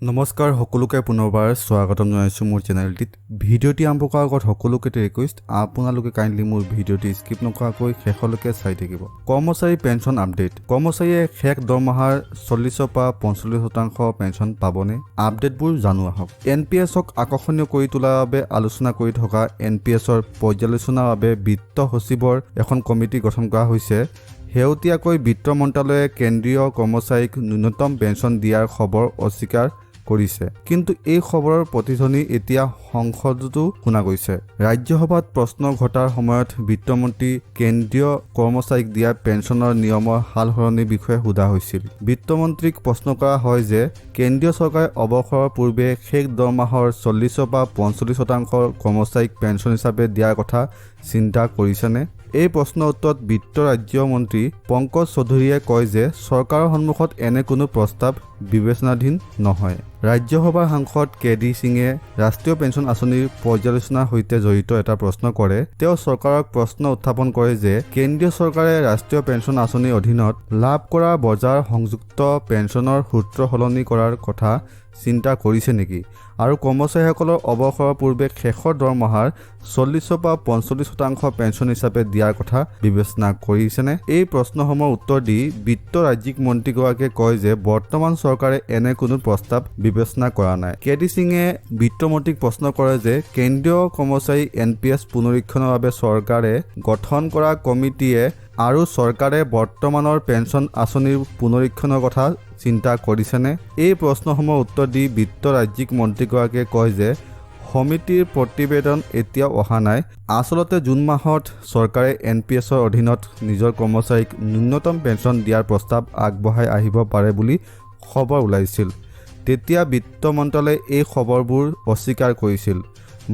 নমস্কাৰ সকলোকে পুনৰবাৰ স্বাগতম জনাইছোঁ মোৰ চেনেলটিত। ভিডিঅ'টি আৰম্ভ কৰাৰ আগত সকলোকে ৰিকুৱেষ্ট, আপোনালোকে কাইণ্ডলি মোৰ ভিডিঅ'টি স্কিপ নকৰাকৈ শেষলৈকে চাই থাকিব। কৰ্মচাৰী পেঞ্চন আপডেট। কৰ্মচাৰীয়ে শেষ দৰমহাৰ 40ৰ পৰা 45% পেঞ্চন পাবনে? আপডেটবোৰ জানো আহক। NPSক আকৰ্ষণীয় কৰি তোলাৰ বাবে আলোচনা কৰি থকা NPSৰ পৰ্যালোচনাৰ বাবে বিত্ত সচিবৰ এখন কমিটি গঠন কৰা হৈছে। শেহতীয়াকৈ বিত্ত মন্ত্ৰালয়ে কেন্দ্ৰীয় কৰ্মচাৰীক ন্যূনতম পেঞ্চন দিয়াৰ খবৰ অস্বীকাৰ কৰিছে, কিন্তু এই খবৰৰ প্ৰতিধ্বনি এতিয়া সংসদতো শুনা গৈছে। ৰাজ্যসভাত প্ৰশ্ন ঘটাৰ সময়ত বিত্তমন্ত্ৰী কেন্দ্ৰীয় কৰ্মচাৰীক দিয়া পেঞ্চনৰ নিয়মৰ সাল সলনিৰ বিষয়ে সোধা হৈছিল। বিত্তমন্ত্ৰীক প্ৰশ্ন কৰা হয় যে কেন্দ্ৰীয় চৰকাৰে অৱসৰৰ পূৰ্বে শেষ দৰমহাৰ 40ৰ পৰা 45% কৰ্মচাৰীক পেঞ্চন হিচাপে দিয়াৰ কথা চিন্তা কৰিছেনে? এই প্ৰশ্নৰ উত্তৰত বিত্ত ৰাজ্য মন্ত্ৰী পংকজ চৌধুৰীয়ে কয় যে চৰকাৰৰ সন্মুখত এনে কোনো প্ৰস্তাৱ বিবেচনাধীন নহয়। ৰাজ্যসভাৰ সাংসদ KD সিঙে ৰাষ্ট্ৰীয় পেঞ্চন আঁচনিৰ পৰ্যালোচনাৰ সৈতে জড়িত এটা প্ৰশ্ন কৰে। তেওঁ চৰকাৰক প্ৰশ্ন উত্থাপন কৰে যে কেন্দ্ৰীয় চৰকাৰে ৰাষ্ট্ৰীয় পেঞ্চন আঁচনিৰ অধীনত লাভ কৰা বজাৰ সংযুক্ত পেঞ্চনৰ সূত্ৰ সলনি কৰাৰ কথা চিন্তা কৰিছে নেকি, আৰু কৰ্মচাৰীসকলৰ অৱসৰৰ পূৰ্বে শেষৰ দৰমহাৰ 40ৰ পৰা 45% পেঞ্চন হিচাপে দিয়াৰ কথা বিবেচনা কৰিছেনে? এই প্ৰশ্নসমূহৰ উত্তৰ দি বিত্ত ৰাজ্যিক মন্ত্ৰীগৰাকীয়ে কয় যে বৰ্তমান চৰকাৰে এনে কোনো প্ৰস্তাৱ বিবেচনা কৰা নাই। KD সিঙে বিত্তমন্ত্ৰীক প্ৰশ্ন কৰে যে কেন্দ্ৰীয় কৰ্মচাৰী NPS পুনৰীক্ষণৰ বাবে চৰকাৰে গঠন কৰা কমিটিয়ে আৰু চৰকাৰে বৰ্তমানৰ পেঞ্চন আঁচনিৰ পুনৰীক্ষণৰ কথা চিন্তা কৰিছেনে? এই প্ৰশ্নসমূহৰ উত্তৰ দি বিত্ত ৰাজ্যিক মন্ত্ৰীগৰাকীয়ে কয় যে সমিতিৰ প্ৰতিবেদন এতিয়াও অহা নাই। আচলতে জুন মাহত চৰকাৰে NPSৰ অধীনত নিজৰ কৰ্মচাৰীক ন্যূনতম পেঞ্চন দিয়াৰ প্ৰস্তাৱ আগবঢ়াই আহিব পাৰে বুলি খবৰ ওলাইছিল। তেতিয়া বিত্ত মন্ত্ৰালয়ে এই খবৰবোৰ অস্বীকাৰ কৰিছিল।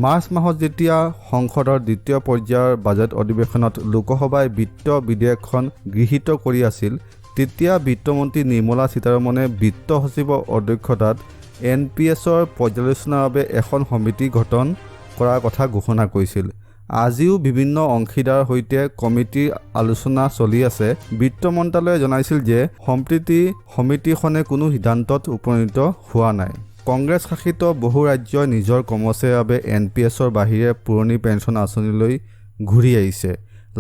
মাৰ্চ মাহত যেতিয়া সংসদৰ দ্বিতীয় পৰ্যায়ৰ বাজেট অধিৱেশনত লোকসভাই বিত্ত বিধেয়কখন গৃহীত কৰি আছিল, তেতিয়া বিত্তমন্ত্ৰী নিৰ্মলা সীতাৰমণে বিত্ত সচিবৰ অধ্যক্ষতাত NPSৰ পৰ্যালোচনাৰ বাবে এখন সমিতি গঠন কৰাৰ কথা ঘোষণা কৰিছিল। আজিও বিভিন্ন অংশীদাৰৰ সৈতে কমিটিৰ আলোচনা চলি আছে। বিত্ত মন্ত্ৰালয়ে জনাইছিল যে সম্প্ৰতি সমিতিখনে কোনো সিদ্ধান্তত উপনীত হোৱা নাই। কংগ্ৰেছ শাসিত বহু ৰাজ্যই নিজৰ কৰ্মচাৰীৰ বাবে NPSৰ বাহিৰে পুৰণি পেঞ্চন আঁচনিলৈ ঘূৰি আহিছে।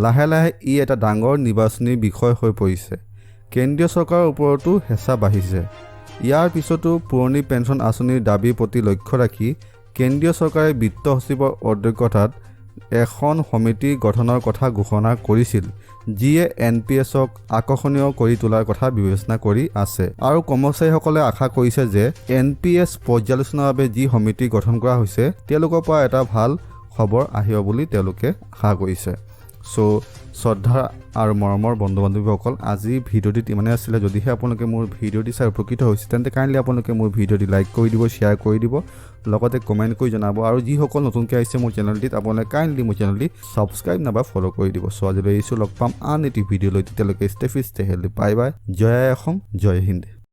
লাহে লাহে ই এটা ডাঙৰ নিৰ্বাচনী বিষয় হৈ পৰিছে। কেন্দ্ৰীয় চৰকাৰৰ ওপৰতো হেঁচা বাঢ়িছে। ইয়াৰ পিছতো পুৰণি পেঞ্চন আঁচনিৰ দাবীৰ প্ৰতি লক্ষ্য ৰাখি কেন্দ্ৰীয় চৰকাৰে বিত্ত সচিবৰ অধ্যক্ষতাত এখন সমিতি গঠনৰ কথা ঘোষণা কৰিছিল, যিয়ে NPSক আকৰ্ষণীয় কৰি তোলাৰ কথা বিবেচনা কৰি আছে। আৰু কৰ্মচাৰীসকলে আশা কৰিছে যে NPS পৰ্যালোচনাৰ বাবে যি সমিতি গঠন কৰা হৈছে তেওঁলোকৰ পৰা এটা ভাল খবৰ আহিব বুলি তেওঁলোকে আশা কৰিছে। শ্ৰদ্ধা আৰু মৰমৰ বন্ধু বান্ধৱীসকল, আজি ভিডিঅ'টিত ইমানেই আছিলে। যদিহে আপোনালোকে মোৰ ভিডিঅ'টি চাই উপকৃত হৈছে তেন্তে কাইণ্ডলি আপোনালোকে মোৰ ভিডিঅ'টি লাইক কৰি দিব, শ্বেয়াৰ কৰি দিব, লগতে কমেণ্ট কৰি জনাব। আৰু যিসকল নতুনকৈ আহিছে মোৰ চেনেলটিত আপোনালোকে কাইণ্ডলি মোৰ চেনেলটি ছাবস্ক্ৰাইব নাইবা ফ'ল' কৰি দিব। আজিলৈ এৰিছোঁ, লগ পাম আন এটি ভিডিঅ'লৈ। তেতিয়ালৈকে stay fit, stay healthy. Bye bye. জয় অসম, জয় হিন্দ।